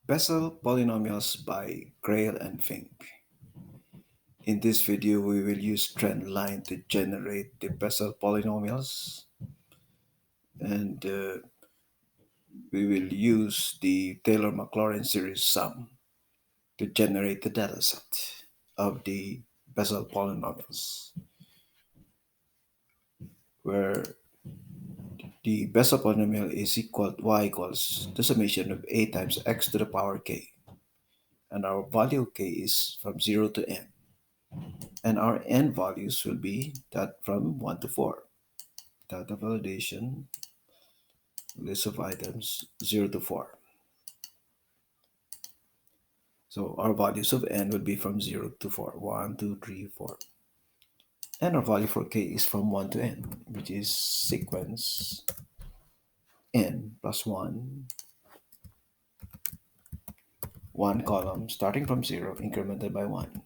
Bessel Polynomials by Krall and Fink. In this video, we will use trend line to generate the Bessel polynomials, and we will use the Taylor-Maclaurin series sum to generate the dataset of the Bessel polynomials, where the Bessel polynomial is equal y equals the summation of a times x to the power k, and our value k is from 0 to n. And our n values will be that from 1 to 4. Data validation, list of items 0 to 4. So our values of n will be from 0 to 4. 1, 2, 3, 4. And our value for k is from 1 to n, which is sequence n plus 1, 1 column starting from 0, incremented by 1.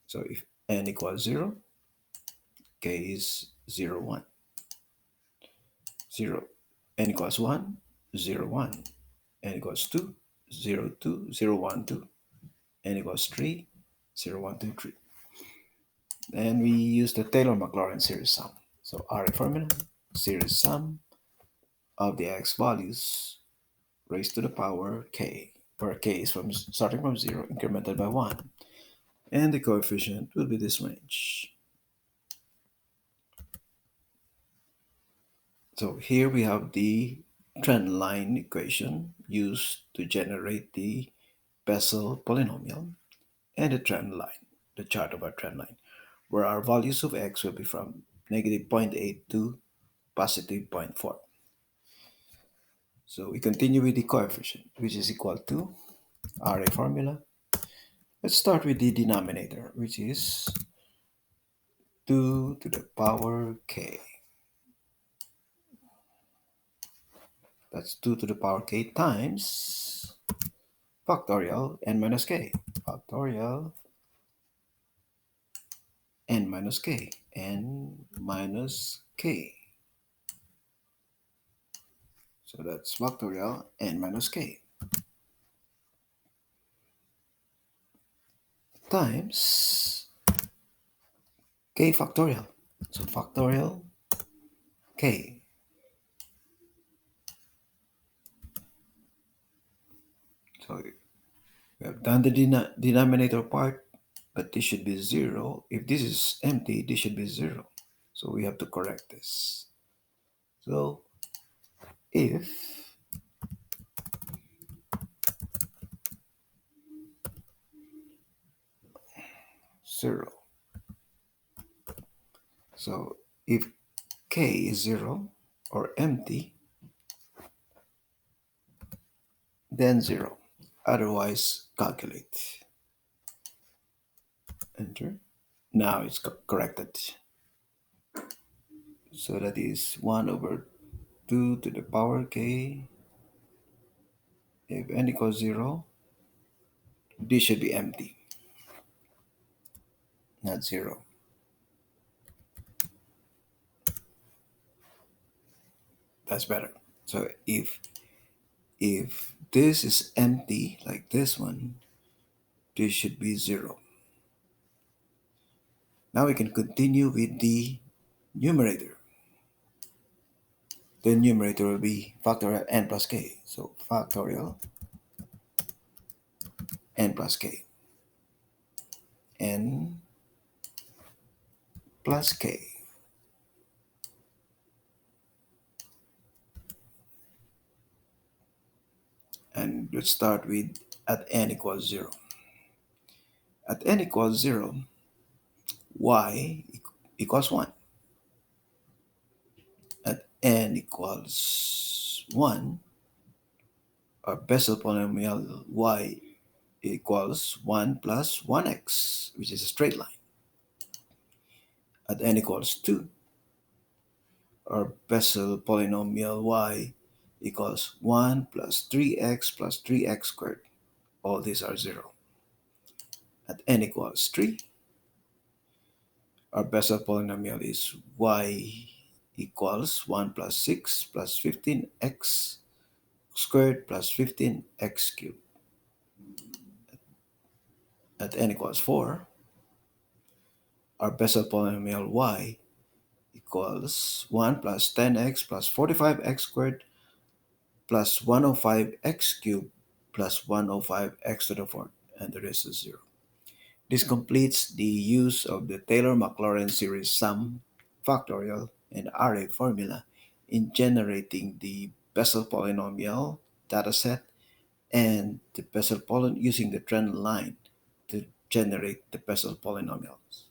So if n equals 0, k is 0, 1. 0. N equals 1, 0, 1. N equals 2, 0, 2, 0, 1, 2. N equals 3, 0, 1, 2, 3. And we use the Taylor-Maclaurin series sum. So array formula, series sum of the x values raised to the power k, where k is starting from 0, incremented by 1. And the coefficient will be this range. So here we have the trend line equation used to generate the Bessel polynomial, and the trend line, the chart of our trend line, where our values of x will be from negative 0.8 to positive 0.4. So we continue with the coefficient, which is equal to array formula. Let's start with the denominator, which is 2 to the power k. That's 2 to the power k times factorial n minus k. Factorial n minus k. N minus k. So that's factorial n minus k times k factorial. So factorial k. So we have done the denominator part, but this should be 0. If this is empty, this should be 0. So we have to correct this. So if 0, so if k is 0 or empty, then 0. Otherwise, calculate. Enter. Now it's corrected. So that is 1 over 2 to the power k. If n equals 0, this should be empty, not 0. That's better. So if this is empty, like this one, this should be 0. Now we can continue with the numerator. The numerator will be factorial n plus k. So factorial n plus k. N plus k. And let's start with at n equals 0. At n equals 0, y equals 1. At n equals 1, our Bessel polynomial y equals 1 plus 1x, which is a straight line. At n equals 2, our Bessel polynomial y equals 1 plus 3x plus 3x squared. All these are 0. At n equals 3, our Bessel polynomial is y equals 1 plus 6 plus 15x squared plus 15x cubed. At n equals 4, our Bessel polynomial y equals 1 plus 10x plus 45x squared plus 105x cubed plus 105x to the fourth, and the rest is 0. This completes the use of the Taylor-Maclaurin series sum, factorial, and array formula in generating the Bessel polynomial dataset and the using the trend line to generate the Bessel polynomials.